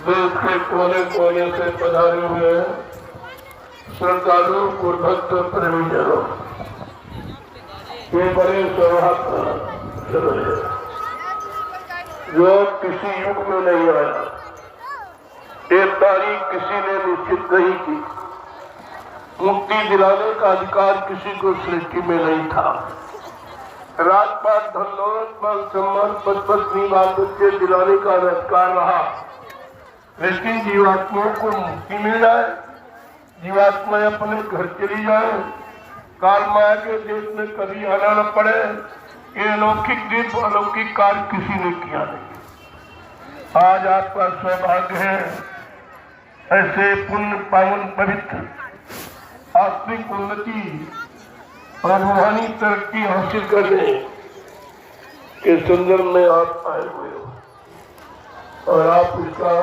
देश के कोने कोने से पधारे हुए श्रद्धालु गुरुभक्त प्रेमीजनों, ये बड़े सौभाग्य है जो किसी युग में नहीं आया। एक तारीख किसी ने निश्चित नहीं की, मुक्ति दिलाने का अधिकार किसी को सृष्टि में नहीं था। राजपाट धन दौलत मान सम्मान पद पत्नी बाल बच्चे दिलाने का अधिकार रहा, लेकिन जीवात्माओं को मुक्ति मिल जाए, जीवात्माएं अपने घर चली जाए, काल माया के देश में कभी आना न पड़े, ये अलौकिक दीप अलौकिक कार्य किसी ने किया नहीं। आज आपका सौभाग्य है ऐसे पुण्य पावन पवित्र आत्मिक उन्नति और रूहानी तरक्की हासिल करने के संदर्भ में आप आए हुए हो और आप इसका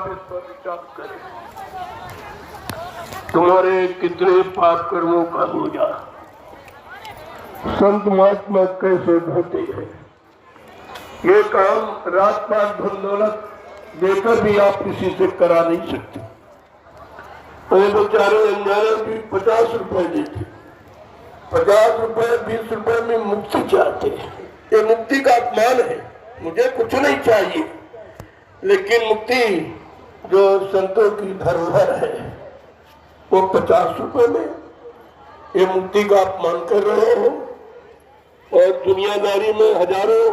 इस पर विचार करें। तुम्हारे कितने पाप कर्मों का बोझा संत महात्मा कैसे ढोते हैं। ये काम रात पात धन दौलत देकर भी आप किसी से करा नहीं सकते। उन्हें बेचारे अनजाने भी 50 रुपए देते, 50 रुपए 20 रुपए में मुक्ति चाहते हैं। ये मुक्ति का अपमान है। मुझे कुछ नहीं चाहिए, लेकिन मुक्ति जो संतों की धरोहर है वो 50 रुपए में ये मुक्ति का अपमान कर रहे हो। और दुनियादारी में हजारों,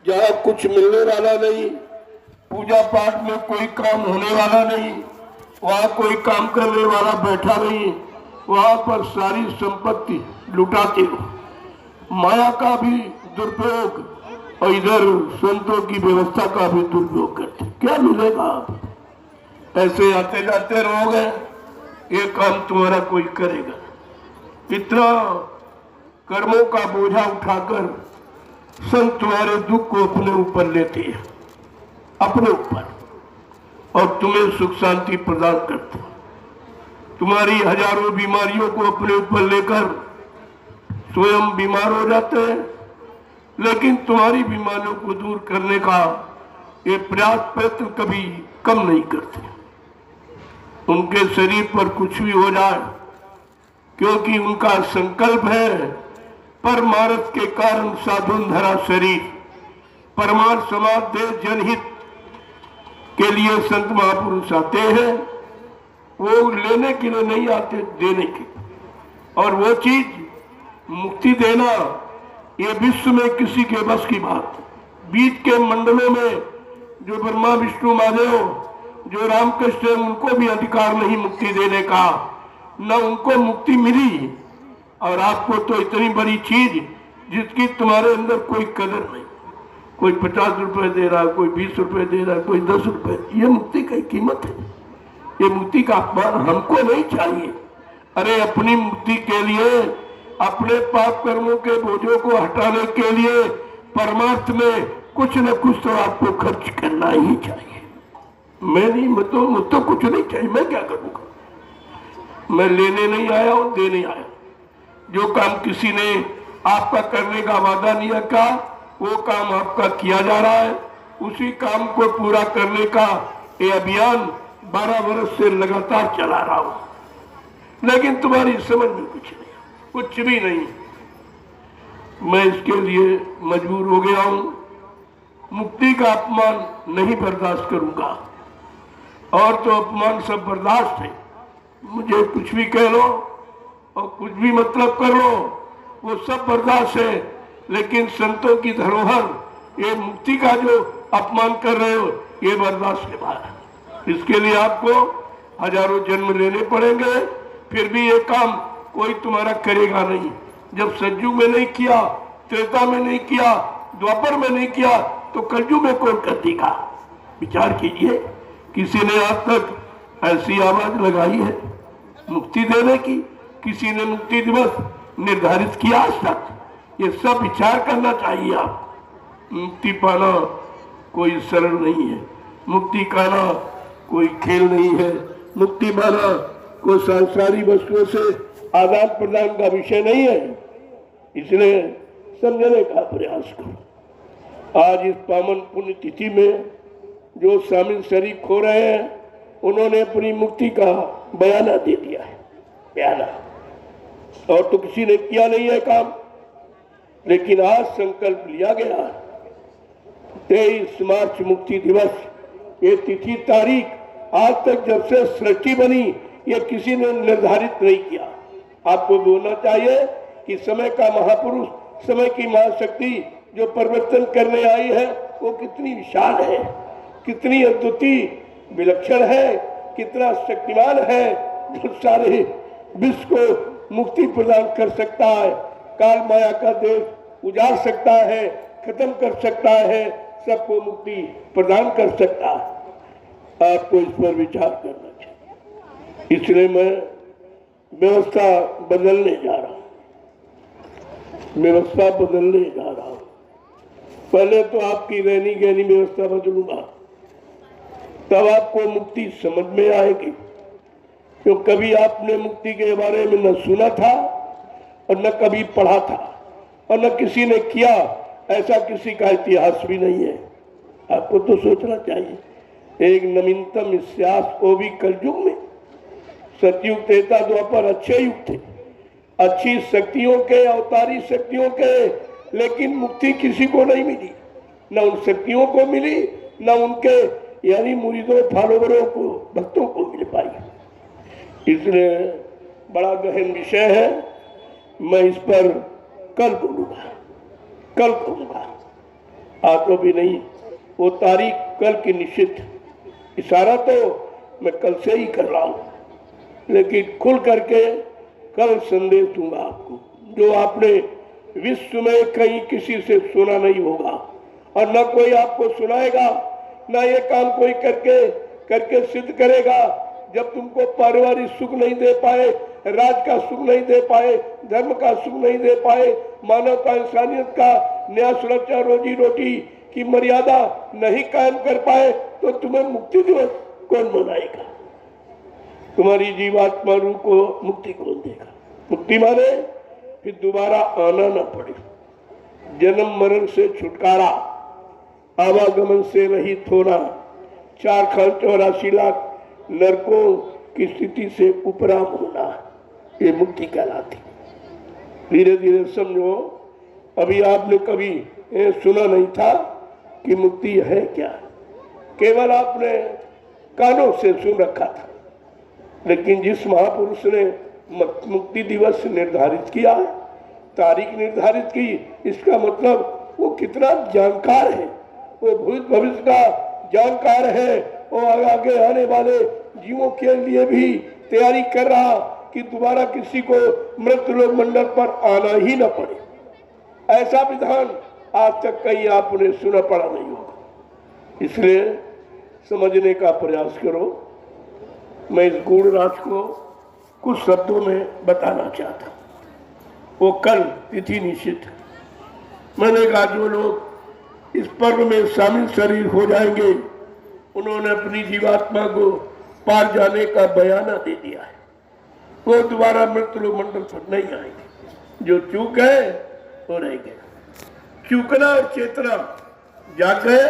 जहाँ कुछ मिलने वाला नहीं, पूजा पाठ में कोई काम होने वाला नहीं, वहाँ कोई काम करने वाला बैठा नहीं, वहाँ पर सारी संपत्ति लुटाते हो, माया का भी दुरुपयोग और इधर संतों की व्यवस्था का भी दुरुपयोग करते। क्या मिलेगा? आप ऐसे आते जाते रहोगे, ये काम तुम्हारा कोई करेगा? इतना कर्मों का बोझा उठाकर संत तुम्हारे दुख को अपने ऊपर लेते हैं, अपने ऊपर, और तुम्हें सुख शांति प्रदान करते। तुम्हारी हजारों बीमारियों को अपने ऊपर लेकर स्वयं बीमार हो जाते हैं, लेकिन तुम्हारी बीमारियों को दूर करने का ये प्रयास प्रयत्न कभी कम नहीं करते। उनके शरीर पर कुछ भी हो जाए, क्योंकि उनका संकल्प है परमार्थ के कारण साधुन धरा शरीर, परमार्थ समाज देश जनहित के लिए संत महापुरुष आते हैं। वो लेने के लिए नहीं आते, देने के। और वो चीज मुक्ति देना ये विश्व में किसी के बस की बात। बीच के मंडलों में जो ब्रह्मा विष्णु महादेव, जो रामकृष्ण, उनको भी अधिकार नहीं मुक्ति देने का, न उनको मुक्ति मिली। और आपको तो इतनी बड़ी चीज जिसकी तुम्हारे अंदर कोई कदर नहीं, कोई 50 रुपए दे रहा, कोई 20 रुपए दे रहा, कोई 10 रुपए, ये मुक्ति की कीमत है। ये मुक्ति का अपमान हमको नहीं चाहिए। अरे अपनी मुक्ति के लिए, अपने पाप कर्मों के बोझों को हटाने के लिए परमार्थ में कुछ न कुछ तो आपको खर्च करना ही चाहिए। मैं नहीं, मुझको कुछ नहीं चाहिए, मैं क्या करूंगा? मैं लेने नहीं आया हूं, देने आया। जो काम किसी ने आपका करने का वादा नहीं रखा, वो काम आपका किया जा रहा है। उसी काम को पूरा करने का ये अभियान 12 वर्ष से लगातार चला रहा हूं, लेकिन तुम्हारी समझ में कुछ नहीं, कुछ भी नहीं। मैं इसके लिए मजबूर हो गया हूं। मुक्ति का अपमान नहीं बर्दाश्त करूंगा। और तो अपमान सब बर्दाश्त है, मुझे कुछ भी कह लो और कुछ भी मतलब कर लो, वो सब बर्दाश्त है। लेकिन संतों की धरोहर, ये मुक्ति का जो अपमान कर रहे हो, ये बर्दाश्त के बाहर है। इसके लिए आपको हजारों जन्म लेने पड़ेंगे, फिर भी ये काम कोई तुम्हारा करेगा नहीं। जब सज्जू में नहीं किया, त्रेता में नहीं किया, द्वापर में नहीं किया, तो कलयुग में कौन कर देगा? विचार कीजिए। किसी ने आज तक ऐसी आवाज लगाई है मुक्ति देने की? किसी ने मुक्ति दिवस निर्धारित किया आज तक? ये सब विचार करना चाहिए आप। मुक्ति पाना कोई सरल नहीं है, मुक्ति पाना कोई खेल नहीं है, मुक्ति पाना कोई सांसारिक वस्तुओं से आदान प्रदान का विषय नहीं है। इसलिए समझने का प्रयास करो। आज इस पावन पुण्य तिथि में जो शामिल शरीक हो रहे हैं, उन्होंने अपनी मुक्ति का बयाना दे दिया है, बयाना, और तो किसी ने किया नहीं है काम। लेकिन आज संकल्प लिया गया 23 मार्च मुक्ति दिवस, ये तिथि तारीख आज तक जब से सृष्टि बनी ये किसी ने निर्धारित नहीं किया। आपको बोलना चाहिए कि समय का महापुरुष, समय की महाशक्ति जो परिवर्तन करने आई है वो कितनी विशाल है, कितनी अद्वितीय विलक्षण है, कितना शक्तिमान है, जो सारे विश्व को मुक्ति प्रदान कर सकता है, काल माया का देश उजाड़ सकता है, खत्म कर सकता है, सबको मुक्ति प्रदान कर सकता है। आपको इस पर विचार करना चाहिए। इसलिए मैं व्यवस्था बदलने जा रहा हूँ, व्यवस्था बदलने जा रहा हूँ। पहले तो आपकी रहनी गहनी व्यवस्था बदलूंगा, तब आपको मुक्ति समझ में आएगी। क्यों कभी आपने मुक्ति के बारे में न सुना था और न कभी पढ़ा था और न किसी ने किया, ऐसा किसी का इतिहास भी नहीं है। आपको तो सोचना चाहिए। एक नवीनतम इतिहास, वो भी कलयुग में। सतयुग त्रेता द्वापर अच्छे युग थे, अच्छी शक्तियों के, अवतारी शक्तियों के, लेकिन मुक्ति किसी को नहीं मिली। न उन शक्तियों को मिली, न उनके यानी मुरीदों, फॉलोवरों को, भक्तों को मिल पाई। इसलिए बड़ा गहन विषय है। मैं इस पर कल बोलूंगा, कल कहूँगा। आज तो भी नहीं, वो तारीख कल की निश्चित। इशारा तो मैं कल से ही कर रहा हूँ, लेकिन खुल करके कल संदेश दूंगा आपको, जो आपने विश्व में कहीं किसी से सुना नहीं होगा और न कोई आपको सुनाएगा, न ये काम कोई करके सिद्ध करेगा। जब तुमको पारिवारिक सुख नहीं दे पाए, राज का सुख नहीं दे पाए, धर्म का सुख नहीं दे पाए, मानवता इंसानियत का न्याय, सुरक्षा, रोजी रोटी की मर्यादा नहीं कायम कर पाए, तो तुम्हें मुक्ति दिवस कौन मनाएगा? तुम्हारी जीवात्मा रूह को मुक्ति कौन देगा? मुक्ति माने फिर दोबारा आना ना पड़े, जन्म मरण से छुटकारा, आवागमन से रहित होना, 4,84 लाख नरकों की स्थिति से उपराम होना, ये मुक्ति कहलाती। धीरे धीरे समझो। अभी आपने कभी सुना नहीं था कि मुक्ति है क्या, केवल आपने कानों से सुन रखा था। लेकिन जिस महापुरुष ने मुक्ति दिवस निर्धारित किया, तारीख निर्धारित की, इसका मतलब वो कितना जानकार है, वो भूत भविष्य का जानकार है, वो आगे आने वाले जीवों के लिए भी तैयारी कर रहा कि दोबारा किसी को मृत्युलोक मंडल पर आना ही न पड़े। ऐसा विधान आज तक कहीं आपने सुना पड़ा नहीं होगा। इसलिए समझने का प्रयास करो। मैं इस गूढ़ राज को कुछ शब्दों में बताना चाहता। वो कल तिथि निश्चित है। मैंने कहा जो लोग इस पर्व में शामिल शरीर हो जाएंगे, उन्होंने अपनी जीवात्मा को पार जाने का बयाना दे दिया है। वो दोबारा मृत्यु मंडल पर नहीं आएंगे। जो चूक है वो रह गया। चूकना और चेतना, जाग गए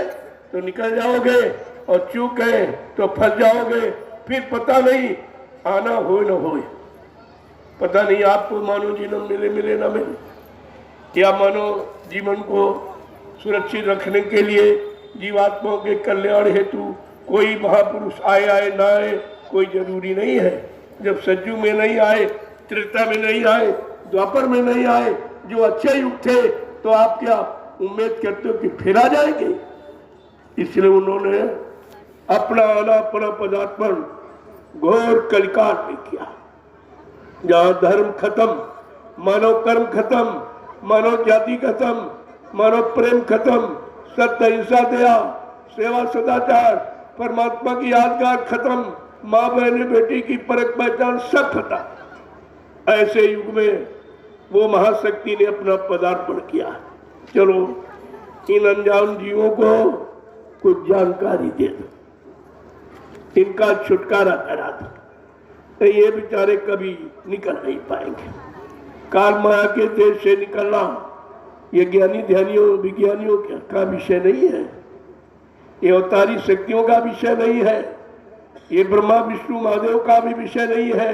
तो निकल जाओगे और चूक गए तो फंस जाओगे। फिर पता नहीं आना हो न हो, पता नहीं आपको मानव जीवन मिले ना मिले, या मानव जीवन को सुरक्षित रखने के लिए जीवात्माओं के कल्याण हेतु कोई महापुरुष आए ना आए कोई जरूरी नहीं है। जब सतयुग में नहीं आए, त्रेता में नहीं आए, द्वापर में नहीं आए, जो अच्छे युग थे, तो आप क्या उम्मीद करते हो कि फिर आ जाएंगे? इसलिए उन्होंने अपना आना, अपना पदार्पण घोर कलिकाल में किया, जहां धर्म खत्म, मानव कर्म खत्म, मानव जाति खत्म, मानव प्रेम खत्म, सत्य, अहिंसा, दया, सेवा, सदाचार, परमात्मा की यादगार खत्म, माँ बहन बेटी की परख पहचान सब खत्म। ऐसे युग में वो महाशक्ति ने अपना पदार्पण किया। चलो इन अनजान जीवों को कुछ जानकारी दे दो, इनका छुटकारा करा दो, तो ये बेचारे कभी निकल नहीं पाएंगे। काल माया के देश से निकलना ये ज्ञानी ध्यानियों विज्ञानियों का विषय नहीं है, ये अवतारी शक्तियों का विषय नहीं है, ये ब्रह्मा विष्णु महादेव का भी विषय नहीं है,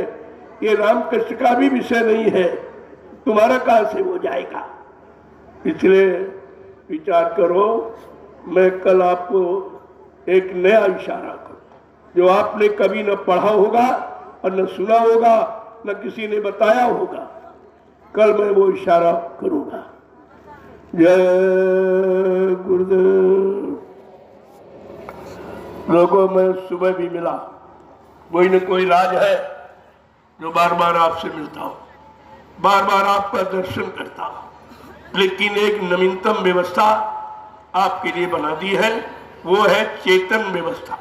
ये रामकृष्ण का भी विषय नहीं है। तुम्हारा कहां से हो जाएगा? इसलिए विचार करो। मैं कल आपको एक नया इशारा करूं जो आपने कभी न पढ़ा होगा और न सुना होगा, न किसी ने बताया होगा। कल मैं वो इशारा करूंगा। जय गुरुदेव। लोगों में सुबह भी मिला, कोई न कोई राज है जो बार बार आपसे मिलता हो, बार बार आपका दर्शन करता हो, लेकिन एक नवीनतम व्यवस्था आपके लिए बना दी है, वो है चेतन व्यवस्था।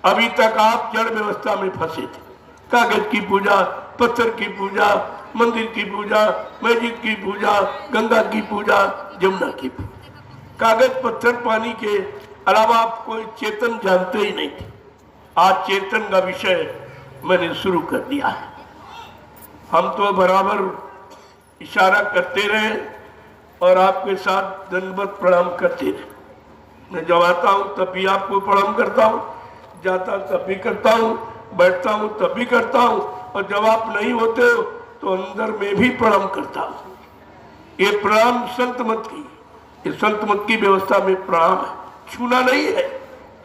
अभी तक आप जड़ व्यवस्था में फंसे थे। कागज की पूजा, पत्थर की पूजा, मंदिर की पूजा, मस्जिद की पूजा, गंगा की पूजा, जमुना की पूजा, कागज पत्थर पानी के अलावा आप कोई चेतन जानते ही नहीं थे। आज चेतन का विषय मैंने शुरू कर दिया है। हम तो बराबर इशारा करते रहे और आपके साथ दंडवत प्रणाम करते रहे। मैं जब आता हूँ तब भी आपको प्रणाम करता हूँ, जाता तब भी करता हूँ, बैठता हूँ तब भी करता हूँ, और जब आप नहीं होते हो तो अंदर में भी प्रणाम करता हूँ। ये प्रणाम संत मत की, ये संत मत की व्यवस्था में प्रणाम है, छूना नहीं है,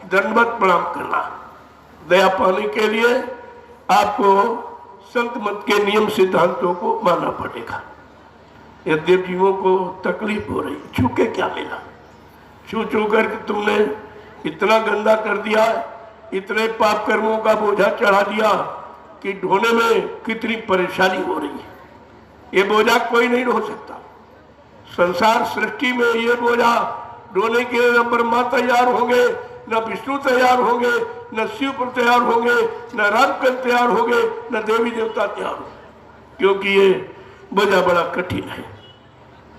दंडवत प्रणाम करना। दया पाने के लिए आपको संत मत के नियम सिद्धांतों को मानना पड़ेगा। यद्यप जीवों को तकलीफ हो रही, छू के क्या मिला? छू छू करके तुमने इतना गंदा कर दिया, इतने पाप कर्मों का बोझा चढ़ा दिया कि ढोने में कितनी परेशानी हो रही है। ये बोझा कोई नहीं ढो सकता। संसार सृष्टि में ये बोझा ढोने के लिए न ब्रह्मा तैयार होंगे, न विष्णु तैयार होंगे, न शिव तैयार होंगे, न रामकृष्ण तैयार होंगे, न देवी देवता तैयार होंगे, क्योंकि ये बोझा बड़ा कठिन है।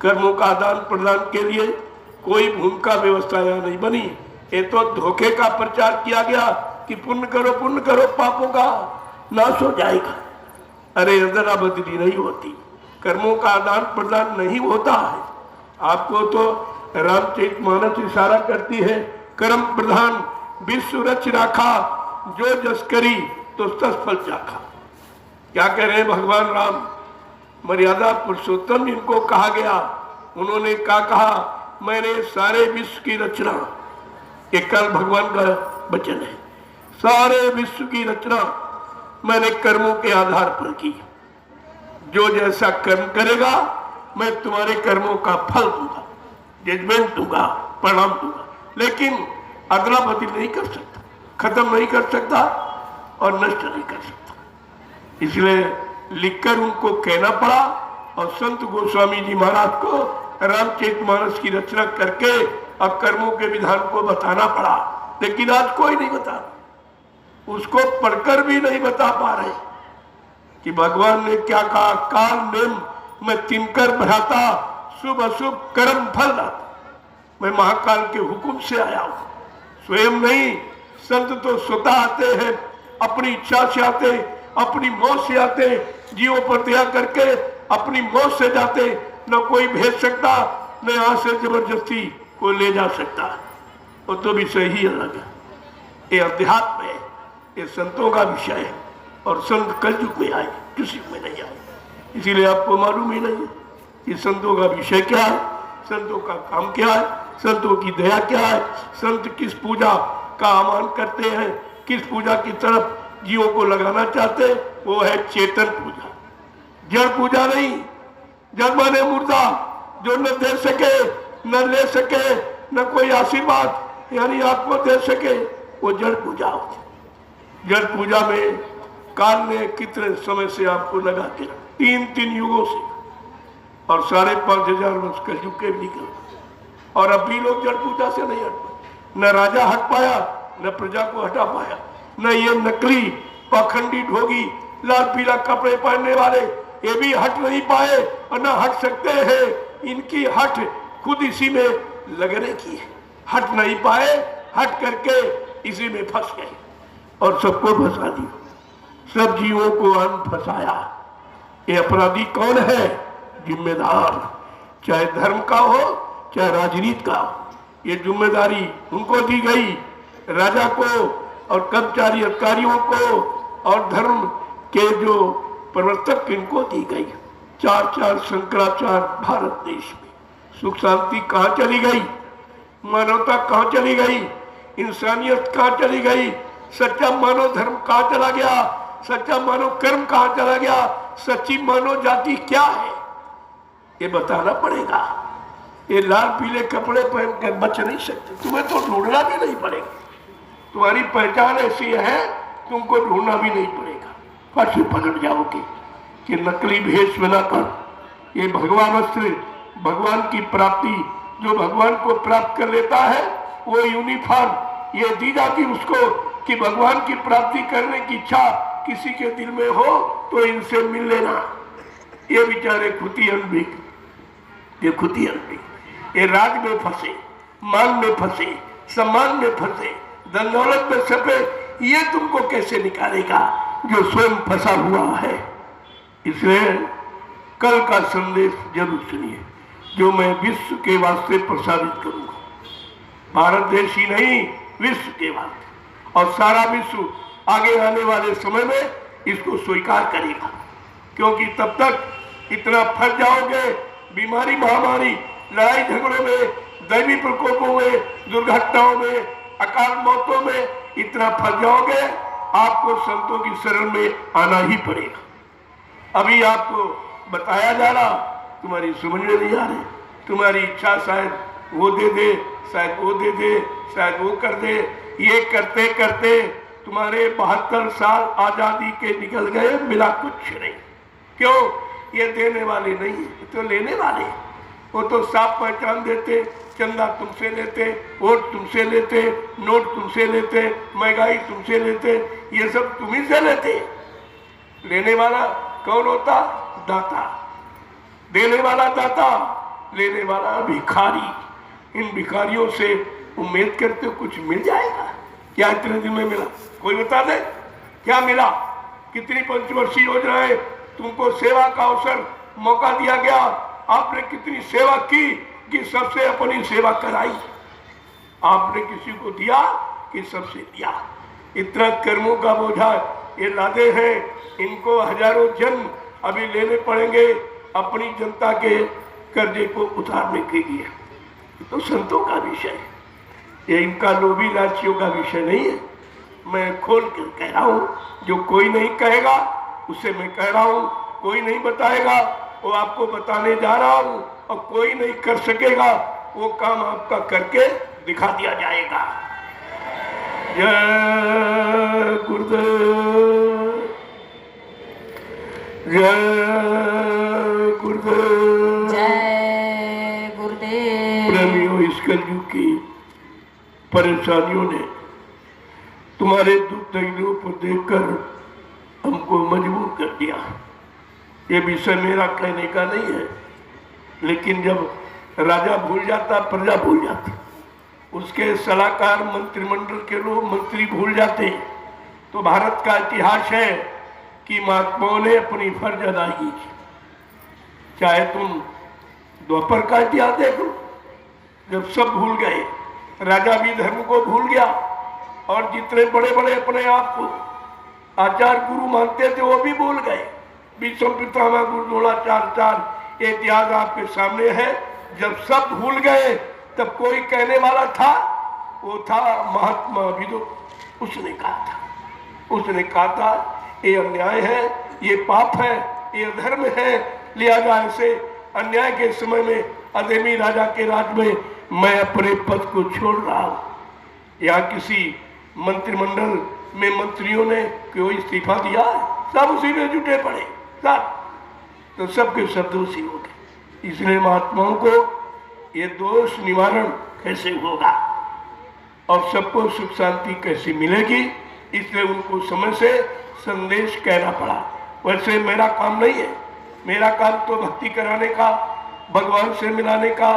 कर्मों का आदान प्रदान के लिए कोई भूमिका व्यवस्था यहाँ नहीं बनी। ये तो धोखे का प्रचार किया गया कि पुण्य करो पापों का नाश हो जाएगा। अरे अदला बदली नहीं होती, कर्मों का आदान प्रदान नहीं होता है। आपको तो रामचरितमानस इशारा करती है, कर्म प्रधान विश्व रच राखा, जो जस करी तो तस फल चाखा। क्या कह रहे हैं भगवान राम? मर्यादा पुरुषोत्तम इनको कहा गया। उन्होंने क्या कहा? मैंने सारे विश्व की रचना, एक कल भगवान का वचन है, सारे विश्व की रचना मैंने कर्मों के आधार पर की। जो जैसा कर्म करेगा मैं तुम्हारे कर्मों का फल दूंगा, जजमेंट दूंगा, परिणाम दूंगा, लेकिन अदला बदली नहीं कर सकता, खत्म नहीं कर सकता और नष्ट नहीं कर सकता। इसलिए लिखकर उनको कहना पड़ा और संत गोस्वामी जी महाराज को रामचरितमानस की रचना करके अब कर्मों के विधान को बताना पड़ा। लेकिन आज कोई नहीं बता, उसको पढ़कर भी नहीं बता पा रहे कि भगवान ने क्या कहा। काल नेम मैं तिनकर भ्राता, शुभ अशुभ कर्म फल दाता। मैं महाकाल के हुक्म से आया हूं, स्वयं नहीं। संत तो स्वतः आते हैं, अपनी इच्छा से आते, अपनी मौत से आते, जीवों पर दया करके अपनी मौत से जाते। न कोई भेज सकता, न यहां से जबरदस्ती कोई ले जा सकता। वो तो विषय ही अलग है। ये अध्यात्म है, ये संतों का विषय है, और संत कलयुग में आए, किसी में नहीं आए। इसीलिए आपको मालूम ही नहीं है कि संतों का विषय क्या है, संतों का काम क्या है, संतों की दया क्या है, संत किस पूजा का आह्वान करते हैं, किस पूजा की तरफ जीवों को लगाना चाहते हैं। वो है चेतन पूजा, जड़ पूजा नहीं। जड़ माने मुर्दा, जो न दे सके, न ले सके, न कोई आशीर्वाद यानी आपको दे सके, वो जड़ पूजा होती। जड़ पूजा में काल ने कितने समय से आपको लगा के, 3 युगों से, और 5,500 वर्ष कलयुग के भी निकल, और अब भी लोग जड़ पूजा से नहीं हट पाए। न राजा हट पाया, न प्रजा को हटा पाया, न ये नकली पाखंडी ढोगी लाल पीला कपड़े पहनने वाले, ये भी हट नहीं पाए और न हट सकते हैं। इनकी हट खुद इसी में लगने की है, हट नहीं पाए, हट करके इसी में फंस गए और सबको फंसा दिया, सब जीवों को अन फंसाया। ये अपराधी कौन है? जिम्मेदार चाहे धर्म का हो चाहे राजनीति का हो। ये जिम्मेदारी उनको दी गई, राजा को और कर्मचारी अधिकारियों को और धर्म के जो प्रवर्तक इनको दी गई। चार चार शंकराचार्य भारत देश में, सुख शांति कहाँ चली गई? मानवता कहाँ चली गई? इंसानियत कहाँ चली गई? सच्चा मानव धर्म कहाँ चला गया? सच्चा मानव कर्म कहाँ चला गया? सच्ची मानव जाति क्या है ये बताना पड़ेगा। ये लाल पीले कपड़े पहन कर बच नहीं सकते, तुम्हें तो ढूंढना भी नहीं पड़ेगा। तुम्हारी पहचान ऐसी है तुमको ढूंढना भी नहीं पड़ेगा, फट से पकड़ जाओगे कि नकली भेष बनाकर ये भगवान अस्त्र, भगवान की प्राप्ति, जो भगवान को प्राप्त कर लेता है वो यूनिफॉर्म ये दी जाती उसको कि भगवान की प्राप्ति करने की इच्छा किसी के दिल में हो तो इनसे मिल लेना। ये बेचारे खुतियन भी, ये खुतियन भी ये राज में फंसे, मान में फंसे, सम्मान में फंसे, धन दौलत में छपे, ये तुमको कैसे निकालेगा जो स्वयं फंसा हुआ है। इसलिए कल का संदेश जरूर सुनिए जो मैं विश्व के वास्ते प्रसारित करूंगा। भारत देश ही नहीं, विश्व के वास्ते, और सारा विश्व आगे आने वाले समय में इसको स्वीकार करेगा। क्योंकि तब तक इतना फंस जाओगे बीमारी, महामारी, लड़ाई झगड़ों में, दैवी प्रकोपों में, दुर्घटनाओं में, अकाल मौतों में इतना फंस जाओगे आपको संतों की शरण में आना ही पड़ेगा। अभी आपको बताया जा रहा, तुम्हारी समझ में नहीं आ रही, तुम्हारी इच्छा शायद वो दे दे, शायद वो दे दे, शायद वो कर दे। ये करते करते तुम्हारे 72 साल आजादी के निकल गए, मिला कुछ नहीं। क्यों? ये देने वाले नहीं है, तो लेने वाले। वो तो साफ पहचान देते, चंदा तुमसे लेते, वोट तुमसे लेते, नोट तुमसे लेते, महंगाई तुमसे लेते, ये सब तुम्ही से लेते। लेने वाला कौन होता? दाता। देने वाला दाता, लेने वाला भिखारी। इन भिखारियों से उम्मीद करते हो कुछ मिल जाएगा? क्या इतने दिन में मिला? कोई बता दे क्या मिला? कितनी पंचवर्षीय योजनाएं तुमको सेवा का अवसर मौका दिया गया, आपने कितनी सेवा की कि सबसे अपनी सेवा कराई। आपने किसी को दिया कि सबसे दिया। इतना कर्मों का बोझा ये लादे हैं, इनको हजारों जन्म अभी लेने पड़ेंगे अपनी जनता के कर्जे को उतारने के लिए। तो संतों का विषय है, ये इनका लोभी लालचियों का विषय नहीं है। मैं खोल कर कह रहा हूँ, जो कोई नहीं कहेगा उसे मैं कह रहा हूँ, कोई नहीं बताएगा वो आपको बताने जा रहा हूँ, और कोई नहीं कर सकेगा वो काम आपका करके दिखा दिया जाएगा। जय गुरुदेव, जय गुरुदेव, जय गुरुदेव। प्रेमियों, इस कलयुग की परेशानियों ने तुम्हारे दुख तकलीफों को देखकर हमको मजबूर कर दिया। ये विषय मेरा कहने का नहीं है, लेकिन जब राजा भूल जाता प्रजा भूल जाती, उसके सलाहकार मंत्रिमंडल के लोग मंत्री भूल जाते। तो भारत का इतिहास है कि महात्माओं ने अपनी फर्ज अदा की। चाहे तुम द्वापर का इतिहास देख लो, जब सब भूल गए, राजा भी धर्म को भूल गया, और जितने बड़े बड़े अपने आप को आचार्य गुरु मानते थे वो भी भूल गए। विश्व पितामह गुरु द्रोणाचार्य, ये इतिहास आपके सामने है। जब सब भूल गए तब कोई कहने वाला था, वो था महात्मा विदुर। उसने कहा था ये अन्याय है, ये पाप है, ये अधर्म है, लिहाजा ऐसे अन्याय के समय में अधर्मी राजा के राज में मैं अपने पद को छोड़ रहा हूँ। यहाँ किसी मंत्रिमंडल में मंत्रियों ने कोई इस्तीफा दिया है? सब उसी में जुटे पड़े, सब तो सबके सब दोषी हो गए। इसलिए महात्माओं को ये दोष निवारण कैसे होगा और सबको सुख शांति कैसे मिलेगी, इसलिए उनको समय से संदेश कहना पड़ा। वैसे मेरा काम नहीं है, मेरा काम तो भक्ति कराने का, भगवान से मिलाने का,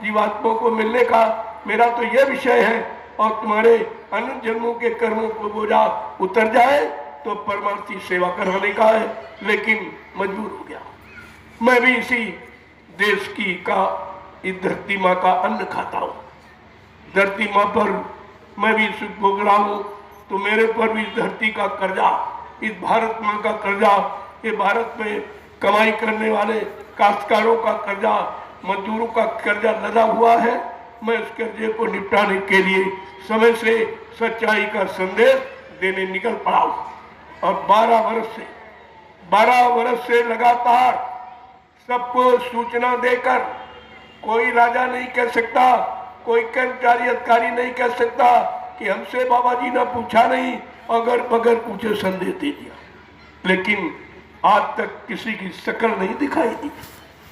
जीवात्माओं को मिलने का मेरा तो यह विषय है। और तुम्हारे अनंत जन्मों के कर्मों को बोझा उतर जाए तो परमार्थी सेवा कराने का है, लेकिन मजबूर हो गया। मैं भी इसी देश की का इस धरती माँ का अन्न खाता हूँ। धरती माँ पर मैं भी सुख भोग रहा हूँ, तो मेरे पर भी इस धरती का कर्जा, इस भारत माँ का कर्जा, ये भारत में कमाई करने वाले काश्तकारों का कर्जा, मजदूरों का कर्जा लदा हुआ है। मैं उस कर्जे को निपटाने के लिए समय से सच्चाई का संदेश देने निकल पड़ा हूँ। और 12 वर्ष से लगातार सबको सूचना देकर कोई राजा नहीं कह सकता, कोई कर्मचारी अधिकारी नहीं कह सकता कि हमसे बाबा जी ने पूछा नहीं, अगर बगैर पूछे संदेश दे दिया। लेकिन आज तक किसी की शक्ल नहीं दिखाई दी।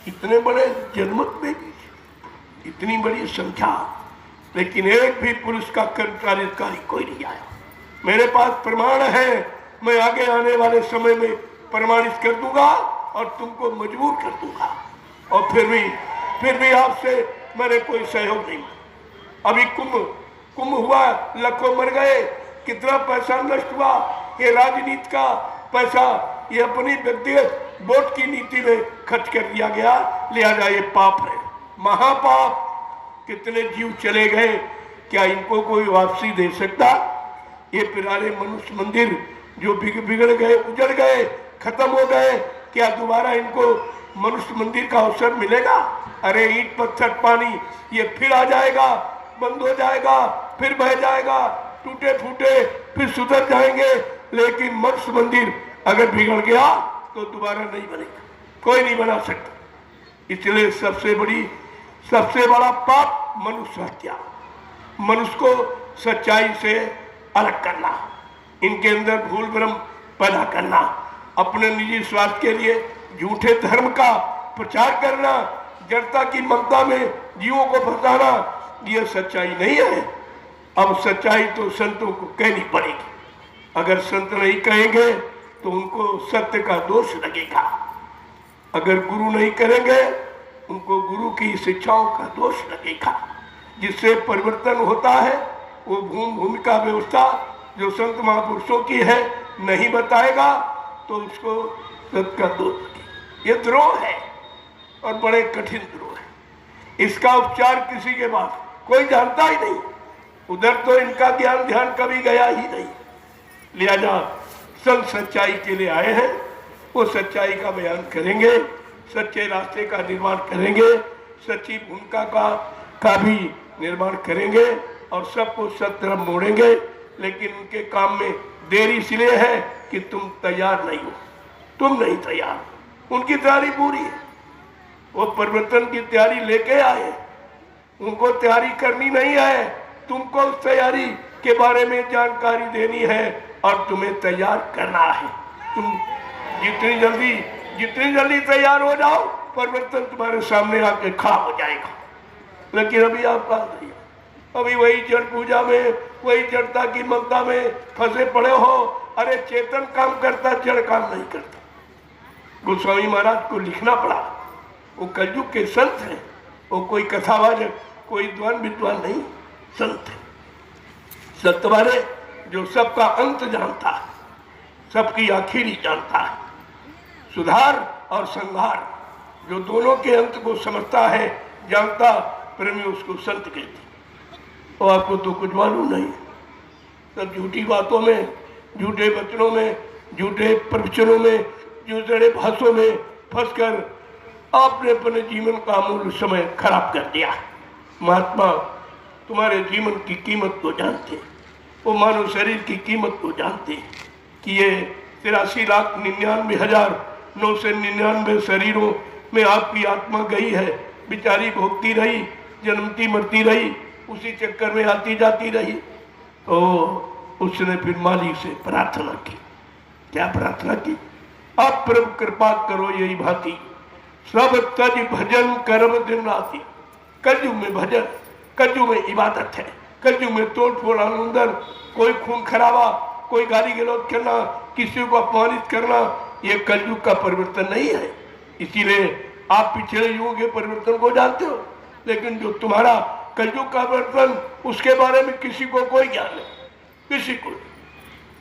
इतने बड़े जनमत में भी इतनी बड़ी संख्या, लेकिन एक भी पुलिस का कर्मचारी अधिकारी कोई नहीं आया। मेरे पास प्रमाण है, मैं आगे आने वाले समय में प्रमाणित कर दूंगा और तुमको मजबूर कर दूंगा। और फिर भी आपसे मैंने कोई सहयोग नहीं। अभी कुंभ हुआ, लाखों मर गए, कितना पैसा नष्ट हुआ। ये राजनीति का पैसा ये अपनी व्यक्तिगत वोट की नीति में खर्च कर दिया गया, लिहाजा ये पाप है, महापाप। कितने जीव चले गए, क्या इनको कोई वापसी दे सकता? ये पुराने मनुष्य मंदिर जो बिगड़ गए, उजड़ गए, खत्म हो गए, क्या दोबारा इनको मनुष्य मंदिर का अवसर मिलेगा? अरे ईंट पत्थर पानी ये फिर आ जाएगा, बंद हो जाएगा, फिर बह जाएगा, टूटे फूटे फिर सुधर जाएंगे। लेकिन मनुष्य मंदिर अगर बिगड़ गया तो दोबारा नहीं बनेगा, कोई नहीं बना सकता। इसलिए सबसे बड़ा पाप मनुष्य हत्या, मनुष्य को सच्चाई से अलग करना, इनके अंदर भूल भ्रम पैदा करना, अपने निजी स्वार्थ के लिए झूठे धर्म का प्रचार करना, जड़ता की ममता में जीवों को फंसाना, यह सच्चाई नहीं है। अब सच्चाई तो संतों को कहनी पड़ेगी। अगर संत नहीं कहेंगे तो उनको सत्य का दोष लगेगा। अगर गुरु नहीं करेंगे उनको गुरु की शिक्षाओं का दोष लगेगा। जिससे परिवर्तन होता है वो भूमिका व्यवस्था जो संत महापुरुषों की है नहीं बताएगा तो उसको सत्य का दोष लगेगा। ये द्रोह है और बड़े कठिन द्रोह है। इसका उपचार किसी के पास कोई जानता ही नहीं। उधर तो इनका ध्यान कभी गया ही नहीं। लिहाजा संत सच्चाई के लिए आए हैं, वो सच्चाई का बयान करेंगे, सच्चे रास्ते का निर्माण करेंगे, सच्ची भूमिका का भी निर्माण करेंगे और सबको सत्य मोड़ेंगे। लेकिन उनके काम में देरी इसलिए है कि तुम तैयार नहीं हो, तुम नहीं तैयार। उनकी तैयारी पूरी है, वो परिवर्तन की तैयारी लेके आए, उनको तैयारी करनी नहीं है। तुमको उस तैयारी के बारे में जानकारी देनी है और तुम्हें तैयार करना है। तुम जितनी जल्दी तैयार हो जाओ, परिवर्तन तुम्हारे सामने आके खड़ा हो जाएगा। लेकिन अभी आप कहाँ नहीं, अभी वही जड़ पूजा में, वही जड़ता की ममता में फंसे पड़े हो। अरे चेतन काम करता, जड़ काम नहीं करता। गोस्वामी महाराज को लिखना पड़ा, वो कलयुग के संत हैं, वो कोई कथावाचक, कोई विद्वान नहीं, संत है। संत वाले जो सबका अंत जानता है, सबकी आखिरी जानता है, सुधार और संहार जो दोनों के अंत को समझता है, जानता, प्रेमी उसको संत कहते। और आपको तो कुछ मालूम नहीं, सब झूठी बातों में, झूठे वचनों में, झूठे प्रवचनों में, झूठे भाषों में फंसकर आपने अपने जीवन का अमूल्य समय खराब कर दिया। महात्मा तुम्हारे जीवन की कीमत को जानते, वो मानव शरीर की कीमत को जानते कि ये 83,99,999 शरीरों में आपकी आत्मा गई है, बेचारी भोगती रही, जन्मती मरती रही, उसी चक्कर में आती जाती रही। तो उसने फिर मालिक से प्रार्थना की। क्या प्रार्थना की? अब प्रभु कृपा करो यही भांति, सब तज भजन करम दिन राति। कलयुग में भजन, कलयुग में इबादत है, कलयुग में तोड़ फोड़ अंदर, कोई खून खराबा, कोई गाली गलौज करना, किसी को अपमानित करना, ये कलयुग का परिवर्तन नहीं है। इसीलिए आप पिछले युगों के परिवर्तन को जानते हो, लेकिन जो तुम्हारा कलयुग का परिवर्तन, उसके बारे में किसी को कोई ज्ञान नहीं, किसी को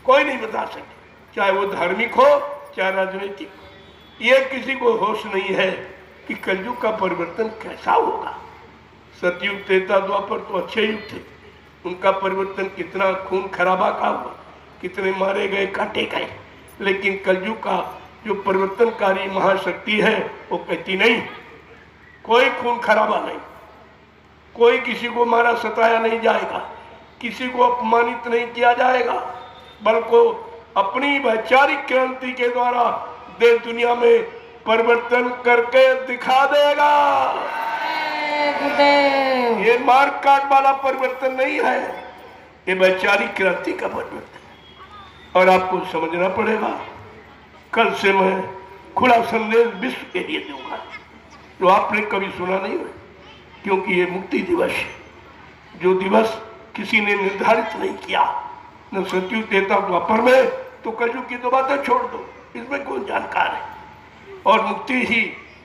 कोई नहीं बता सकता, चाहे वो धार्मिक हो चाहे राजनीतिक। ये किसी को होश नहीं है कि कलयुग का परिवर्तन कैसा होगा। सतयुग त्रेता द्वापर तो अच्छे युग थे, उनका परिवर्तन कितना खून खराबा का हुआ, कितने मारे गए काटे गए। लेकिन कलयुग का जो परिवर्तनकारी महाशक्ति है वो कहती नहीं, कोई खून खराबा नहीं, कोई किसी को मारा सताया नहीं जाएगा, किसी को अपमानित नहीं किया जाएगा, बल्कि अपनी वैचारिक क्रांति के द्वारा देश दुनिया में परिवर्तन करके दिखा देगा। ये मार काट वाला परिवर्तन नहीं है, ये वैचारिक क्रांति का परिवर्तन। और आपको समझना पड़ेगा, कल से मैं खुला संदेश विश्व के लिए दूंगा जो आपने कभी सुना नहीं है, क्योंकि ये मुक्ति दिवस है, जो दिवस किसी ने निर्धारित नहीं किया, न सतयुग त्रेता द्वापर में, तो कलयुग की तो बातें छोड़ दो, इसमें कौन जानकार है। और मुक्ति ही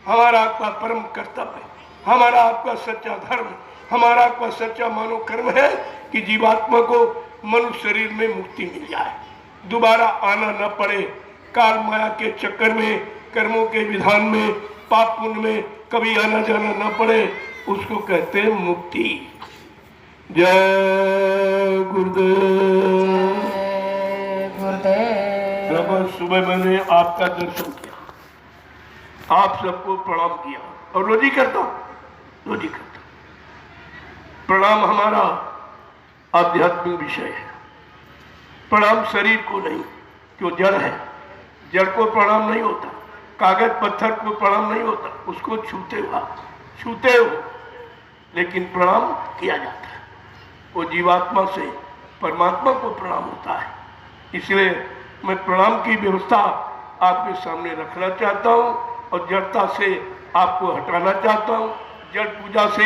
हमारा आपका परम कर्तव्य, हमारा आपका सच्चा धर्म, हमारा आपका सच्चा मानव कर्म है कि जीवात्मा को मनुष्य शरीर में मुक्ति मिल जाए, दोबारा आना न पड़े, काल माया के चक्कर में, कर्मों के विधान में, पाप पुण्य में कभी आना जाना न पड़े, उसको कहते हैं मुक्ति। जय गुरुदेव। सुबह मैंने आपका दर्शन किया, आप सबको प्रणाम किया और रोज ही करता हूं, रोज ही करता हूं। प्रणाम हमारा आध्यात्मिक विषय है। प्रणाम शरीर को नहीं, जो जड़ है, जड़ को प्रणाम नहीं होता, कागज पत्थर को प्रणाम नहीं होता, उसको छूते हो, लेकिन प्रणाम किया जाता है, वो जीवात्मा से परमात्मा को प्रणाम होता है। इसलिए मैं प्रणाम की व्यवस्था आपके सामने रखना चाहता हूं और जड़ता से आपको हटाना चाहता हूं। जड़ पूजा से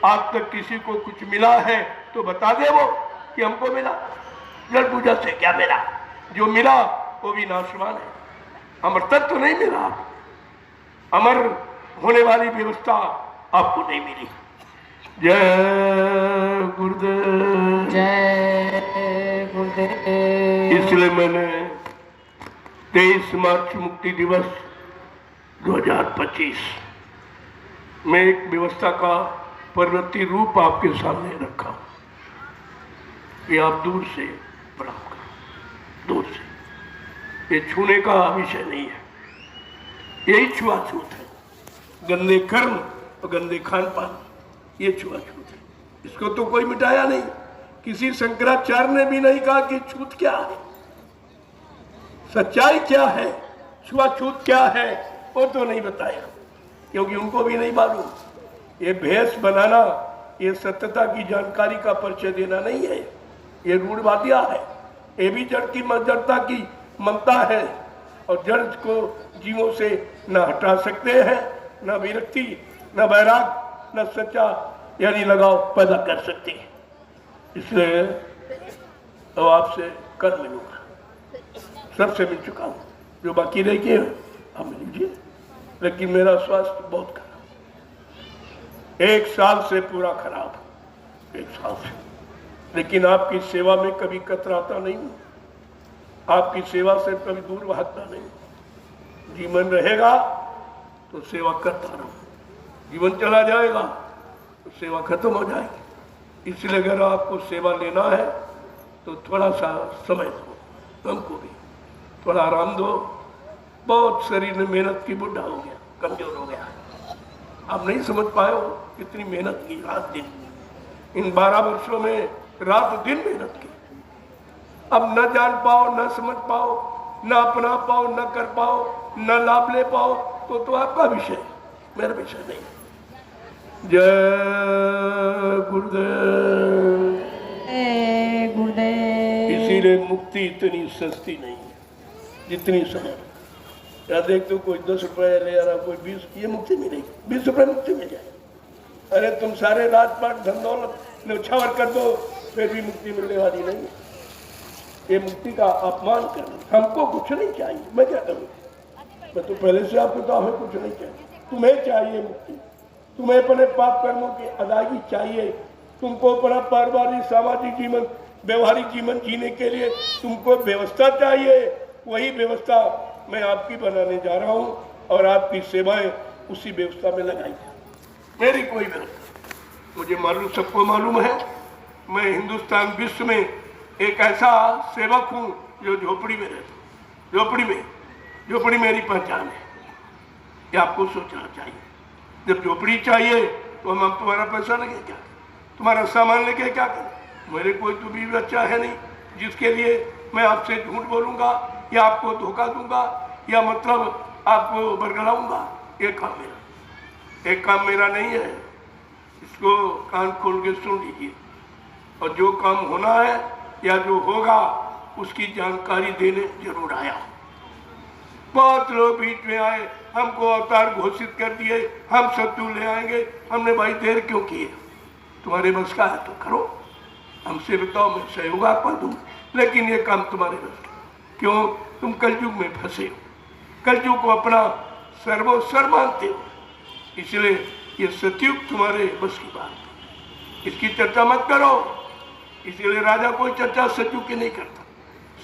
आज तक किसी को कुछ मिला है तो बता दे वो कि हमको मिला। जड़ पूजा से क्या मिला? जो मिला वो भी नाशवान है, अमर तत्व तो नहीं मिला, अमर होने वाली व्यवस्था आपको नहीं मिली। जय गुरुदेव। जय गुरुदेव। इसलिए मैंने 23 मार्च मुक्ति दिवस 2025 में एक व्यवस्था का प्रवृत्ति रूप आपके सामने रखा कि आप दूर से प्रणाम करो, दूर से। ये छूने का विषय नहीं है, यही छुआछूत है, गंदे कर्म और गंदे खान पान, ये छुआछूत है। इसको तो कोई मिटाया नहीं, किसी शंकराचार्य ने भी नहीं कहा कि छूत क्या है, सच्चाई क्या है, छुआछूत क्या है, वो तो नहीं बताया, क्योंकि उनको भी नहीं मालूम। ये भेष बनाना, ये सत्यता की जानकारी का परिचय देना नहीं है, ये रूढ़वादिया है, ये भी जड़ की जड़ता की ममता है। और जड़ को जीवों से न हटा सकते हैं, न विरक्ति, न वैराग, न सच्चा यानी लगाव पैदा कर सकते हैं। इसलिए तो आपसे कल मिलूंगा, सबसे मिल चुका हूँ, जो बाकी रह गए आप मिल लीजिए। लेकिन मेरा स्वास्थ्य बहुत खराब, 1 साल से पूरा खराब, 1 साल से। लेकिन आपकी सेवा में कभी कतराता नहीं हूँ, आपकी सेवा से कभी दूर भागता नहीं। जीवन रहेगा तो सेवा करता रहूँ, जीवन चला जाएगा तो सेवा खत्म हो जाएगी। इसलिए अगर आपको सेवा लेना है तो थोड़ा सा समय दो, हमको भी थोड़ा आराम दो। बहुत शरीर में मेहनत की, बुढ़ा हो गया, कमजोर हो गया, आप नहीं समझ पाए हो कितनी मेहनत की, रात दिन। इन 12 वर्षों में रात दिन मेहनत की, अब न जान पाओ, न समझ पाओ, न अपना पाओ, न कर पाओ, न लाभ ले पाओ, तो आपका विषय, मेरा विषय नहीं। जय गुरुदेव। इसीलिए मुक्ति इतनी सस्ती नहीं है जितनी समय। या देख तो कोई 10 रुपए ले रहा, कोई 20, ये मुक्ति मिलेगी, 20 रुपए मुक्ति मिल जाए। अरे तुम सारे राजपाट धन दौलत न्यौछावर कर दो, फिर भी मुक्ति मिलने वाली नहीं है। ये मुक्ति का अपमान करना। हमको कुछ नहीं चाहिए, मैं क्या करूँ? मैं तो पहले से आपको तो हमें कुछ नहीं चाहिए, तुम्हें चाहिए मुक्ति। तुम्हें अपने पाप कर्मों की अदायगी चाहिए, तुमको अपना पारिवारिक सामाजिक जीवन व्यवहारिक जीवन जीने के लिए तुमको व्यवस्था चाहिए। वही व्यवस्था मैं आपकी बनाने जा रहा हूँ और आपकी सेवाएं उसी व्यवस्था में लगाइए, मेरी कोई व्यवस्था। मुझे मालूम, सबको मालूम है, मैं हिंदुस्तान विश्व में एक ऐसा सेवक हूँ जो झोपड़ी में रहता हूँ। झोपड़ी मेरी पहचान है, ये आपको सोचना चाहिए। जब झोपड़ी चाहिए तो हम तुम्हारा पैसा लगे क्या, तुम्हारा सामान लेके क्या करें? मेरे कोई तो बीवी बच्चा है नहीं जिसके लिए मैं आपसे झूठ बोलूँगा या आपको धोखा दूंगा या मतलब आपको बरगलाऊंगा। एक काम मेरा नहीं है, इसको कान खोल के सुन लीजिए। और जो काम होना है या जो होगा उसकी जानकारी देने जरूर आया। बहुत लोग बीच में आए, हमको अवतार घोषित कर दिए, हम सत्तू ले आएंगे। हमने भाई देर क्यों की है? तुम्हारे बस का है तो करो, हमसे बताओ, मैं सहयोग आपको दूँ, लेकिन ये काम तुम्हारे बस का क्यों? तुम कलयुग में फंसे हो, कलयुग को अपना सर्वोस्वर मानते हो, इसलिए ये सतयुग तुम्हारे बस की बात है, इसकी चर्चा मत करो। इसीलिए राजा कोई चर्चा सज्जू की नहीं करता।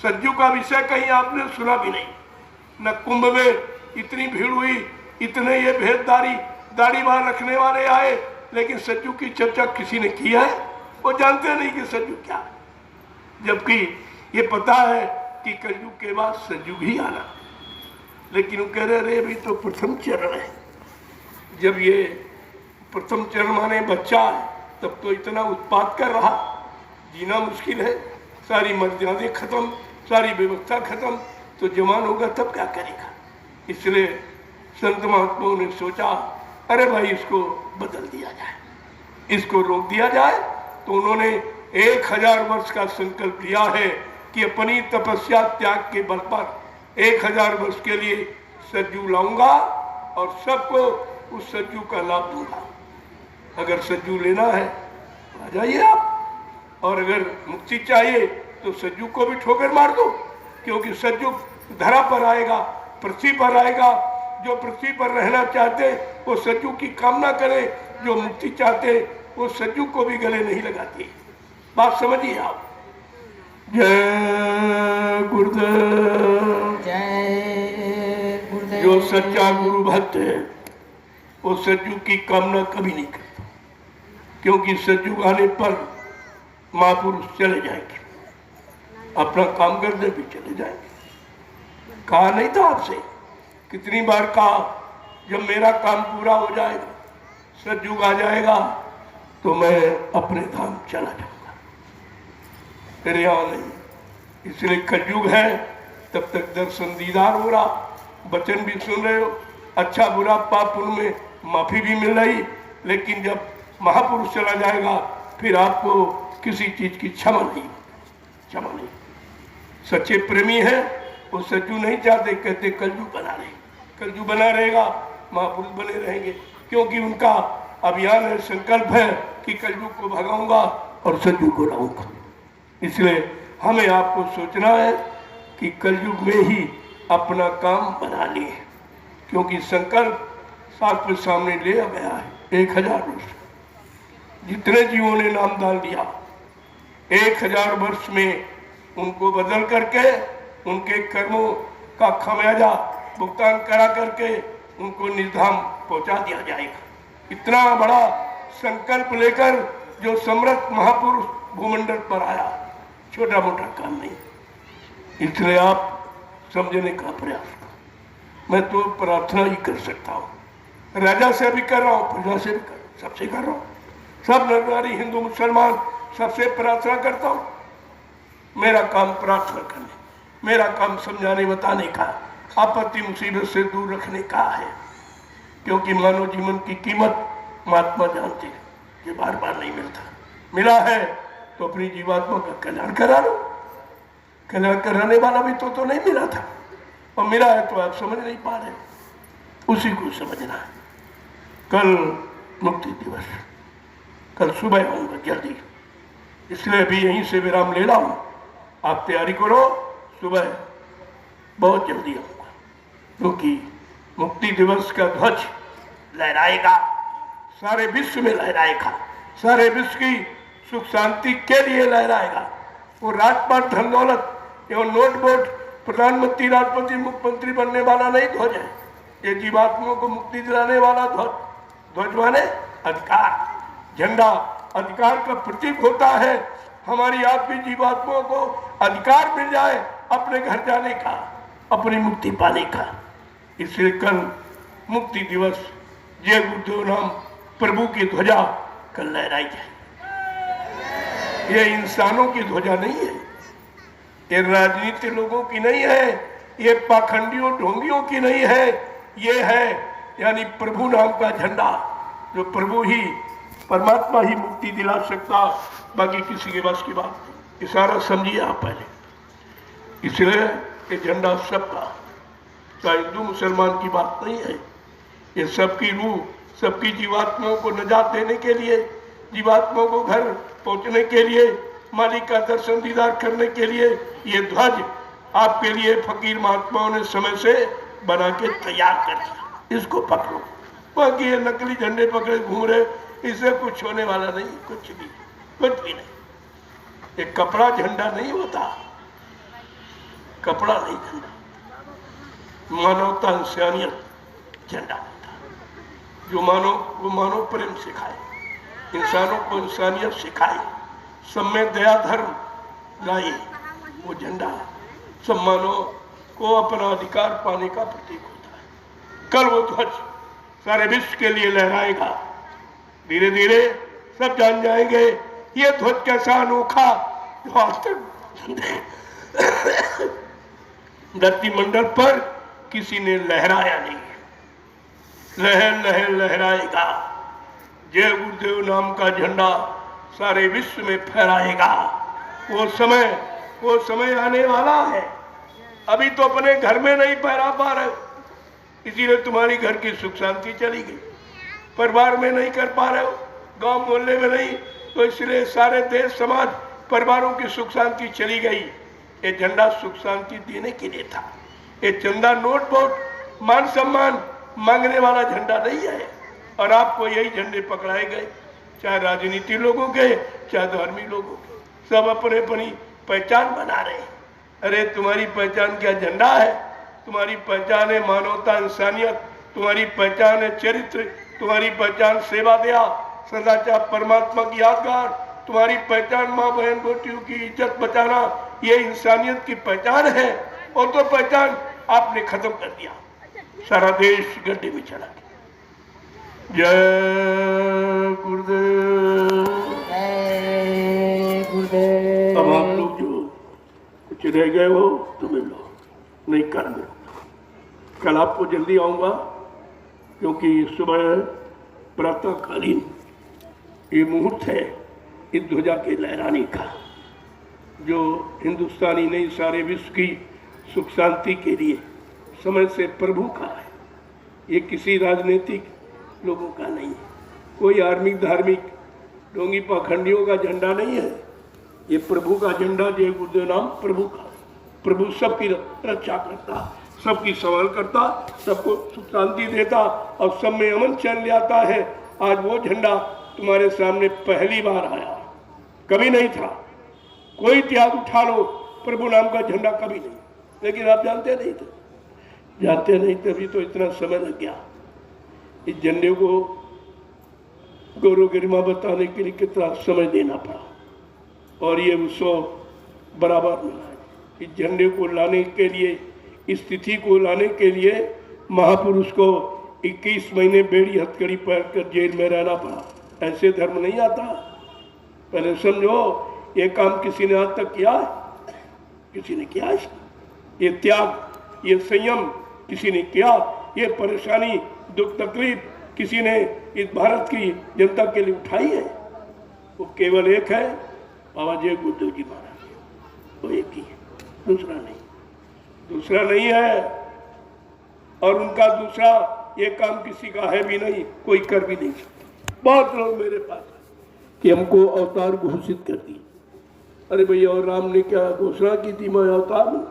सज्जू का विषय कहीं आपने सुना भी नहीं। न कुंभ में इतनी भीड़ हुई, इतने ये भेददारी दाढ़ी बाहर रखने वाले आए, लेकिन सज्जू की चर्चा किसी ने की है? वो जानते नहीं कि सज्जू क्या है, जबकि ये पता है कि कलयुग के बाद सज्जू ही आना। लेकिन वो कह रहे अभी तो प्रथम चरण है। जब ये प्रथम चरण माने बच्चा है, तब तो इतना उत्पात कर रहा, जीना मुश्किल है, सारी मर्यादाएं खत्म, सारी व्यवस्था खत्म, तो जवान होगा तब क्या करेगा? इसलिए संत महात्माओं ने सोचा, अरे भाई इसको बदल दिया जाए, इसको रोक दिया जाए। तो उन्होंने 1000 वर्ष का संकल्प लिया है कि अपनी तपस्या त्याग के बल पर 1000 वर्ष के लिए सज्जू लाऊंगा और सबको उस सज्जू का लाभ दूंगा। अगर सज्जू लेना है तो आ जाइए आप, और अगर मुक्ति चाहिए तो सज्जू को भी ठोकर मार दो, क्योंकि सज्जू धरा पर आएगा, पृथ्वी पर आएगा। जो पृथ्वी पर रहना चाहते वो सज्जू की कामना करे, जो मुक्ति चाहते वो सज्जू को भी गले नहीं लगाते। बात समझिए आप। जय गुरुदेव, जय गुरुदेव। जो सच्चा गुरु भक्त है वो सज्जू की कामना कभी नहीं करता, क्योंकि सज्जू आने पर महापुरुष चले जाएंगे, अपना काम करने भी चले जाएंगे। कहा नहीं था आपसे, कितनी बार कहा, जब मेरा काम पूरा हो जाएगा, सज्जू आ जाएगा तो मैं अपने धाम चला जाऊंगा, फिर यहाँ नहीं। इसलिए कलयुग है, तब तक दर्शन दीदार हो रहा, वचन भी सुन रहे हो, अच्छा बुरा पाप पुण्य में माफी भी मिल रही। लेकिन जब महापुरुष चला जाएगा फिर आपको किसी चीज की क्षमा नहीं। सच्चे प्रेमी है वो सज्जू नहीं चाहते, कहते कलयुग बना रहे, कलयुग बना रहेगा, महापुरुष बने रहेंगे, क्योंकि उनका अभियान है, संकल्प है कि कलयुग को भगाऊंगा और सज्जू को लाऊंगा। इसलिए हमें आपको सोचना है कि कलयुग में ही अपना काम बना लिए, क्योंकि संकल्प शास्त्र सामने ले गया है। 1000 वर्ष जितने जीवों ने नामदान दिया, 1000 वर्ष में उनको बदल करके उनके कर्मों का खमियाजा भुगतान करा करके उनको निर्धाम पहुंचा दिया जाएगा। इतना बड़ा संकल्प लेकर जो समर्थ महापुरुष भूमंडल पर आया, छोटा मोटा काम नहीं। इसलिए आप समझने का प्रयास करो। मैं तो प्रार्थना ही कर सकता हूँ, राजा से भी कर रहा हूँ, प्रजा से भी कर, सबसे कर रहा हूँ, सब नर नारी हिंदू मुसलमान सबसे प्रार्थना करता हूँ। मेरा काम प्रार्थना करने, मेरा काम समझाने बताने का, आपत्ति मुसीबत से दूर रखने का है, क्योंकि मानव जीवन की कीमत महात्मा जानते हैं, ये बार बार नहीं मिलता। मिला है तो अपनी जीवात्मा का कल्याण करा लो। कल्याण कराने वाला भी तो नहीं मिला था, और मिला है तो आप समझ नहीं पा रहे, उसी को समझना है। कल मुक्ति दिवस, कल सुबह आऊँगा जल्दी, इसलिए अभी यहीं से विराम ले रहा हूँ। आप तैयारी करो, सुबह बहुत जल्दी आऊँगा, क्योंकि मुक्ति दिवस का ध्वज लहराएगा, सारे विश्व में लहराएगा, सारे विश्व की सुख शांति के लिए लहराएगा। वो राजपाट धन दौलत एवं नोट बोट प्रधानमंत्री राष्ट्रपति मुख्यमंत्री बनने वाला नहीं ध्वज है, ये जीवात्माओं को मुक्ति दिलाने वाला ध्वज, ध्वज माने अधिकार, झंडा अधिकार का प्रतीक होता है। हमारी आपकी जीवात्माओं को अधिकार मिल जाए अपने घर जाने का, अपनी मुक्ति पाने का। इसलिए कल मुक्ति दिवस, जय गुरुदेव नाम प्रभु की ध्वजा कल लहराई जाए। ये इंसानों की ध्वजा नहीं है, ये राजनीति लोगों की नहीं है, ये पाखंडियों ढोंगियों की नहीं है, ये है यानी प्रभु नाम का झंडा, जो प्रभु ही परमात्मा ही मुक्ति दिला सकता, बाकी किसी के बस की बात नहीं। इशारा समझिए आप पहले। इसलिए ये झंडा सबका, चाहे हिंदू मुसलमान की बात नहीं है, ये सबकी रूह, सबकी जीवात्माओं को निजात देने के लिए, जीवात्माओं को घर पहुंचने के लिए, मालिक का दर्शन दीदार करने के लिए ये ध्वज आपके लिए फकीर महात्माओं ने समय से बना के तैयार कर दिया। इसको पकड़ो, बाकी ये नकली झंडे पकड़े घूम रहे, इससे कुछ होने वाला नहीं, कुछ भी नहीं। ये कपड़ा झंडा नहीं होता, कपड़ा नहीं झंडा, मानवता इंसानियत झंडा होता, जो मानव प्रेम सिखाए, इंसानों को इंसानियत सिखाए, सब में दया धर्म लाए, वो झंडा सब मानव को अपना अधिकार पाने का प्रतीक होता है। कल वो ध्वज सारे विश्व के लिए लहराएगा। धीरे धीरे सब जान जाएंगे ये ध्वज कैसा अनोखा, जो आज तक धरती मंडल पर किसी ने लहराया नहीं। लहर लहर लहराएगा, जय गुरुदेव नाम का झंडा सारे विश्व में फहराएगा। वो समय आने वाला है। अभी तो अपने घर में नहीं फहरा पा रहे हो, इसीलिए तुम्हारी घर की सुख शांति चली गई, परिवार में नहीं कर पा रहे हो, गांव मोहल्ले में नहीं, तो इसलिए सारे देश समाज परिवारों की सुख शांति चली गई। ये झंडा सुख शांति देने के लिए था। ये चंदा नोट वोट मान सम्मान मांगने वाला झंडा नहीं है। और आपको यही झंडे पकड़ाए गए, चाहे राजनीति लोगों के, चाहे धर्मी लोगों के, सब अपने अपनी पहचान बना रहे हैं। अरे तुम्हारी पहचान क्या झंडा है? तुम्हारी पहचान है मानवता इंसानियत, तुम्हारी पहचान है चरित्र, तुम्हारी पहचान सेवा दया सदाचार परमात्मा की यादगार, तुम्हारी पहचान माँ बहन बेटियों की इज्जत बचाना, ये इंसानियत की पहचान है। और तो पहचान आपने खत्म कर दिया, सारा देश गड्ढे में चला गया। जय गुरुदेव। जय गुरुदेव। अब आप लोग जो कुछ रह गए हो तो मिल लो, नहीं कर दो। कल आपको जल्दी आऊंगा, क्योंकि सुबह प्रातःकालीन ये मुहूर्त है इस ध्वजा के लहराने का, जो हिंदुस्तानी नहीं सारे विश्व की सुख शांति के लिए समय से प्रभु का है। ये किसी राजनीतिक लोगों का नहीं है, कोई आर्मिक धार्मिक ढोंगी पाखंडियों का झंडा नहीं है। ये प्रभु का झंडा, जय गुरुदेव नाम प्रभु का। प्रभु सबकी रक्षा करता, सबकी संभाल करता, सबको सुख शांति देता और सब में अमन चैन ले आता है। आज वो झंडा तुम्हारे सामने पहली बार आया, कभी नहीं था। कोई इतिहास उठा लो, प्रभु नाम का झंडा कभी नहीं। लेकिन आप जानते नहीं थे, जानते नहीं तभी तो इतना समय लग गया। इस झंडे को गौरव गरिमा बताने के लिए कितना समय देना पड़ा, और ये उत्सव बराबर मिला है। इस झंडे को लाने के लिए, इस तिथि को लाने के लिए महापुरुष को 21 महीने बेड़ी हथकड़ी पहनकर जेल में रहना पड़ा। ऐसे धर्म नहीं आता। पहले समझो, ये काम किसी ने आज तक किया? किसी ने किया? ये त्याग, ये संयम किसी ने किया? ये परेशानी दुख तकलीफ किसी ने इस भारत की जनता के लिए उठाई है? वो केवल एक है, बाबा जय गुरुदेव जी महाराज। वो एक ही है, दूसरा नहीं, दूसरा नहीं है। और उनका दूसरा ये काम किसी का है भी नहीं, कोई कर भी नहीं सकता। बहुत लोग मेरे पास कि हमको अवतार घोषित कर दी। अरे भैया, और राम ने क्या घोषणा की थी मैं अवतार हूँ?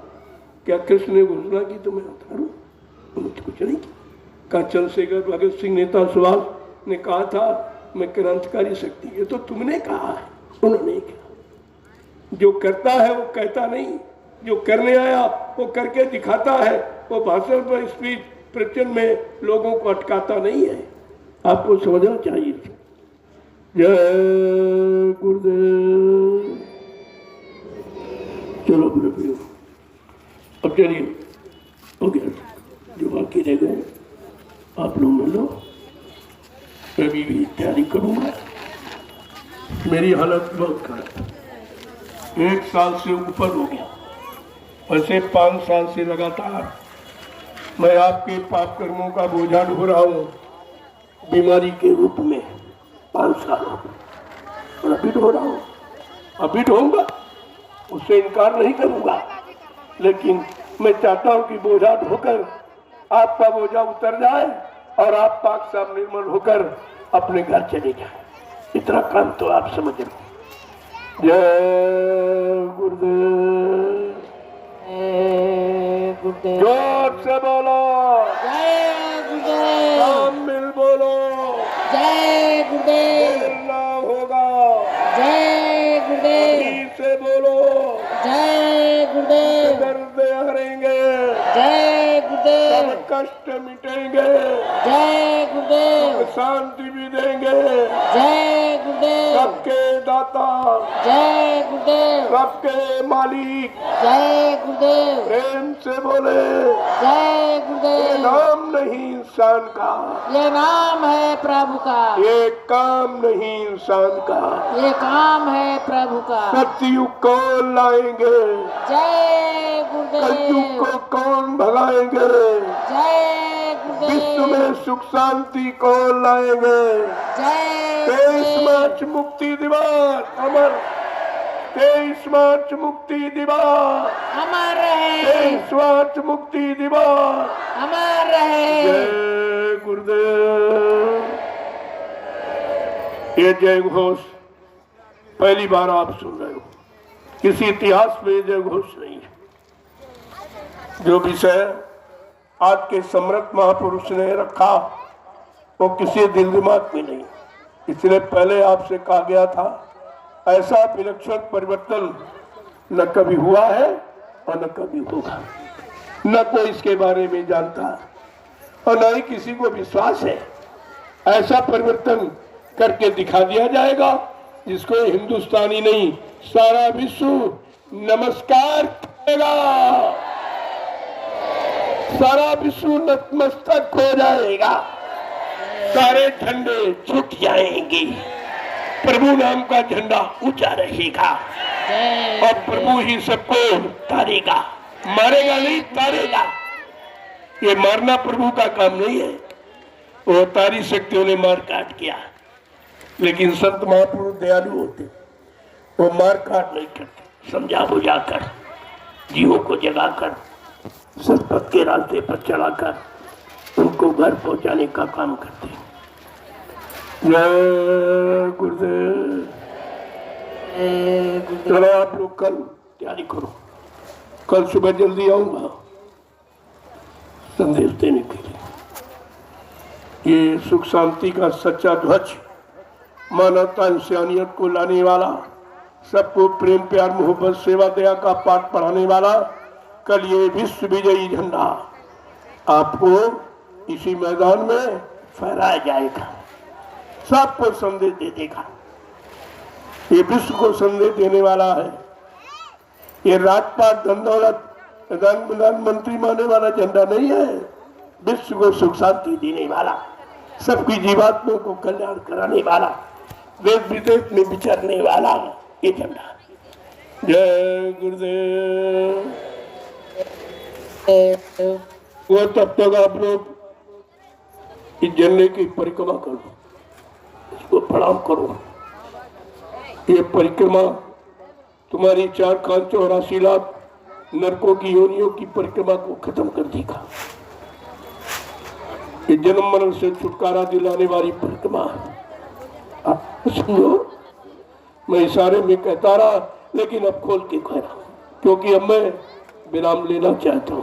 क्या कृष्ण ने घोषणा की तो मैं अवतार हूँ? उन्होंने कुछ नहीं किया। का चंद्रशेखर भगत सिंह नेता सुभाष ने कहा था मैं क्रांतिकारी शक्ति, ये तो तुमने कहा है, उन्होंने कहा। जो करता है वो कहता नहीं, जो करने आया वो करके दिखाता है। वो भाषण पर स्पीच प्रवचन में लोगों को अटकाता नहीं है, आपको समझना चाहिए। जय गुरुदेव। चलो प्रियो, अब चलिए, हो गया जो बाकी रह गए आप लोग मिलो, मैं भी तैयारी करूँगा। मेरी हालत बहुत खराब, 1 साल से ऊपर हो गया, वैसे 5 साल से लगातार मैं आपके पाप कर्मों का बोझा ढो रहा हूँ बीमारी के रूप में। 5 साल हो गए और अभी ढो रहा हूँ, अभी ढोऊंगा, उससे इनकार नहीं करूँगा, लेकिन मैं चाहता हूँ कि बोझा ढोकर आपका बोझा उतर जाए और आप पाक साफ निर्मल होकर अपने घर चले जाए। इतना काम तो आप समझ रहे हो। जय गुरुदेव। जोर से बोलो जय गुरुदेव। शामिल बोलो जय गुरुदेव। ना होगा। जय गुरुदेव। ठीक से बोलो जय गुरुदेव। दर्द हरेंगे, जय गुरुदेव। सब कष्ट मिटेंगे, जय गुरुदेव। शांति भी देंगे। जय गुरुदेव। सबके दाता, जय गुरुदेव। सबके मालिक, जय गुरुदेव। प्रेम से बोले जय ये गुरुदेव। नाम नहीं इंसान का, ये नाम है प्रभु का, ये काम नहीं इंसान का। ये काम है प्रभु का। सतयुग कौन लाएंगे, जय कलयुग गुरुदेव। को कौन भगाएंगे, जय विश्व गुरुदेव। में सुख शांति कौन लाएंगे। जय 23 गुरुदेव। मार्च मुक्ति दिवस अमर, 23 मार्च मुक्ति दिवस, अमर रहे, 23 मार्च मुक्ति दिवस। अमर रहे। जय गुरुदेव। ये जय घोष पहली बार आप सुन रहे हो, किसी इतिहास में जय घोष नहीं है। जो विषय आज के सम्राट महापुरुष ने रखा वो किसी दिल दिमाग में नहीं, इसलिए पहले आपसे कहा गया था ऐसा विलक्षण परिवर्तन न कभी हुआ है और न कभी होगा, न कोई इसके बारे में जानता और न ही किसी को विश्वास है। ऐसा परिवर्तन करके दिखा दिया जाएगा जिसको हिंदुस्तानी नहीं सारा विश्व नमस्कार करेगा, सारा विश्व नतमस्तक हो जाएगा, सारे झंडे झुक जाएंगे, प्रभु नाम का झंडा ऊंचा रहेगा और प्रभु ही सबको तारेगा, मारेगा नहीं तारेगा। ये मारना प्रभु का काम नहीं है, वो तारी शक्तियों ने मार काट किया, लेकिन संत महापुरुष दयालु होते, वो मार काट नहीं करते, समझा बुझा कर जीवों को जगाकर सतपथ के रास्ते पर चलाकर उनको घर पहुंचाने का काम करते। जय गुरुदेव। चलो आप लोग कल तैयारी करो, कल सुबह जल्दी आऊंगा संदेश देने के लिए। ये सुख शांति का सच्चा ध्वज, मानवता इंसानियत को लाने वाला, सबको प्रेम प्यार मोहब्बत सेवा दया का पाठ पढ़ाने वाला कल ये विश्व विजयी झंडा आपको इसी मैदान में फहराया जाएगा, सबको संदेश दे देगा। ये विश्व को संदेश देने वाला है। ये राजपाट धन दौलत प्रधानमंत्री माने वाला झंडा नहीं है, विश्व को सुख शांति देने वाला, सबकी जीवात्माओं को कल्याण कराने वाला, देश विदेश में विचरने वाला ये झंडा। जय गुरुदेव। वो तब तक आप लोग इस झंडे की परिक्रमा करो, इसको प्रणाम करो। ये परिक्रमा तुम्हारी 4,84 लाख नरकों की योनियों की परिक्रमा को खत्म कर देगा। ये जन्म मरण से छुटकारा दिलाने वाली परिक्रमा समझो। मैं इशारे में कहता रहा, लेकिन अब खोल के कह रहा हूं, क्योंकि अब मैं विराम लेना चाहता हूं,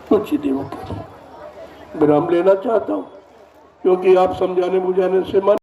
कुछ देरों के लिए विराम लेना चाहता हूं, क्योंकि आप समझाने बुझाने से मन